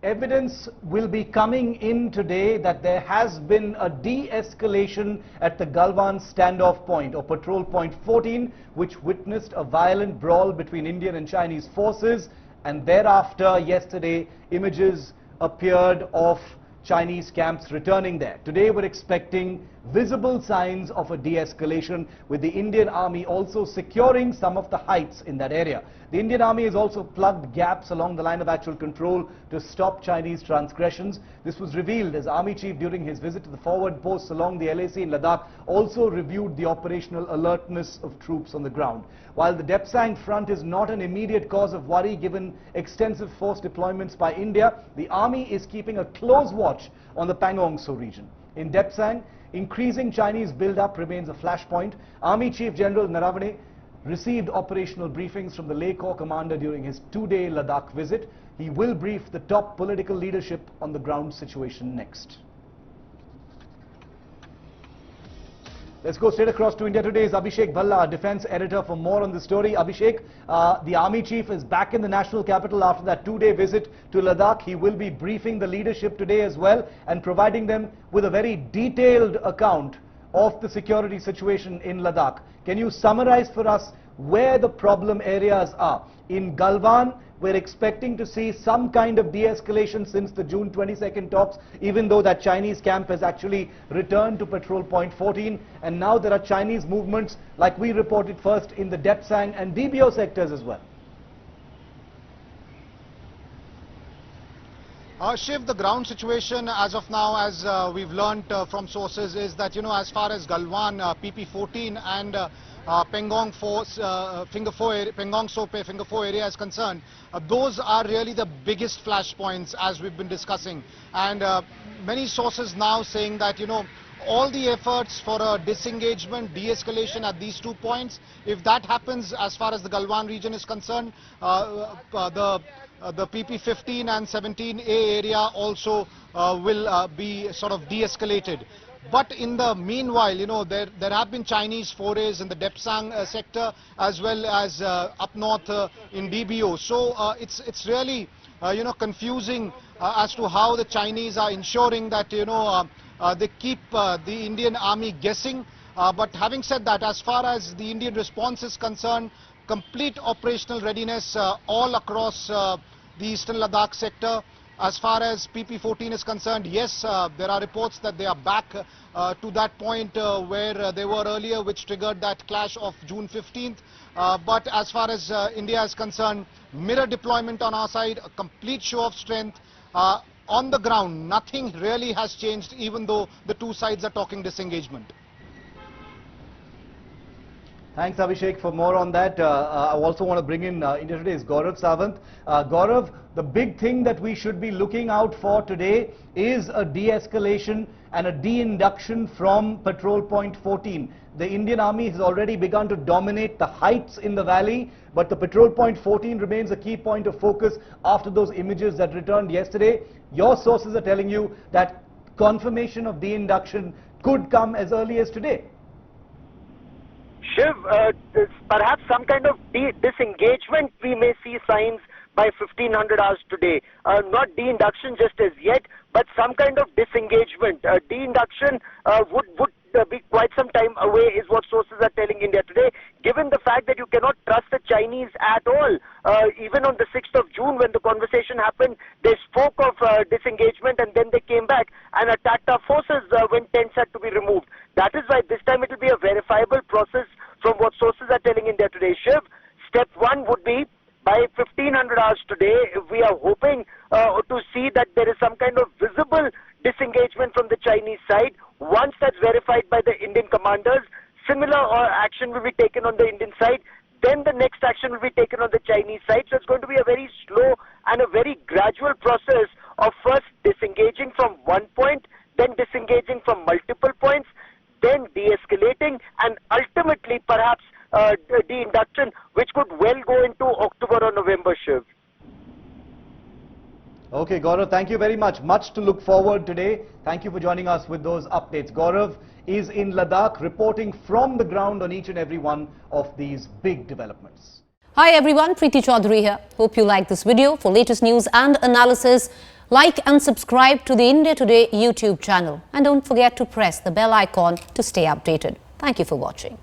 evidence will be coming in today that there has been a de-escalation at the Galwan Standoff point or patrol point 14, which witnessed a violent brawl between Indian and Chinese forces, and thereafter yesterday images appeared of Chinese camps returning there. Today we're expecting visible signs of a de-escalation, with the Indian Army also securing some of the heights in that area. The Indian Army has also plugged gaps along the line of actual control to stop Chinese transgressions. This was revealed as Army Chief during his visit to the forward posts along the LAC in Ladakh also reviewed the operational alertness of troops on the ground. While the Depsang front is not an immediate cause of worry given extensive force deployments by India, the Army is keeping a close watch on the Pangong Tso region. In Depsang, increasing Chinese build-up remains a flashpoint. Army Chief General Naravane received operational briefings from the LAC Corps commander during his two-day Ladakh visit. He will brief the top political leadership on the ground situation next. Let's go straight across to India Today's Abhishek Bhalla, our defense editor, for more on the story. Abhishek, the Army Chief is back in the national capital after that two-day visit to Ladakh. He will be briefing the leadership today as well and providing them with a very detailed account of the security situation in Ladakh. Can you summarize for us where the problem areas are? In Galwan, we're expecting to see some kind of de-escalation since the June 22nd talks, even though that Chinese camp has actually returned to patrol point 14, and now there are Chinese movements like we reported first in the Depsang and DBO sectors as well. Shiv, the ground situation as of now, as we've learnt from sources, is that, as far as Galwan, PP14 and Pangong Tso area is concerned, those are really the biggest flashpoints as we've been discussing. And many sources now saying that, all the efforts for a disengagement, de-escalation at these 2 points, if that happens as far as the Galwan region is concerned, the PP15 and 17A area also will be sort of de-escalated. But in the meanwhile, there have been Chinese forays in the Depsang sector as well as up north in DBO. So it's really confusing as to how the Chinese are ensuring that they keep the Indian Army guessing. But having said that, as far as the Indian response is concerned, complete operational readiness all across the eastern Ladakh sector. As far as PP14 is concerned, yes, there are reports that they are back to that point where they were earlier, which triggered that clash of June 15th. But as far as India is concerned, mirror deployment on our side, a complete show of strength. On the ground, nothing really has changed, even though the two sides are talking disengagement. Thanks, Abhishek, for more on that. I also want to bring in India Today's Gaurav Sawant. Gaurav, the big thing that we should be looking out for today is a de-escalation and a de-induction from patrol point 14. The Indian Army has already begun to dominate the heights in the valley, but the patrol point 14 remains a key point of focus after those images that returned yesterday. Your sources are telling you that confirmation of de-induction could come as early as today. Shiv, perhaps some kind of disengagement we may see signs by 1500 hours today. Not de-induction just as yet, but some kind of disengagement. De-induction would be quite some time away is what sources are telling India Today, given the fact that you cannot trust the Chinese at all. Even on the 6th of June when the conversation happened, they spoke of disengagement and then they came back and attacked our forces when tents had to be removed. That is why this time it will be a verifiable process from what sources are telling India Today. Shiv, step one would be by 1500 hours today, we are hoping to see that there is some kind of visible disengagement from the Chinese side. Once that's verified by the Indian commanders, similar action will be taken on the Indian side. Then the next action will be taken on the Chinese side. So it's going to be a very slow and a very gradual process of first disengaging from one point, then disengaging from multiple points, then de-escalating, and ultimately perhaps de-induction, which could well go into October or November, Shiv. Okay, Gaurav, thank you very much. Much to look forward today. Thank you for joining us with those updates. Gaurav is in Ladakh reporting from the ground on each and every one of these big developments. Hi everyone, Preeti Chaudhary here. Hope you like this video. For latest news and analysis, Like and subscribe to the India Today YouTube channel. And don't forget to press the bell icon to stay updated. Thank you for watching.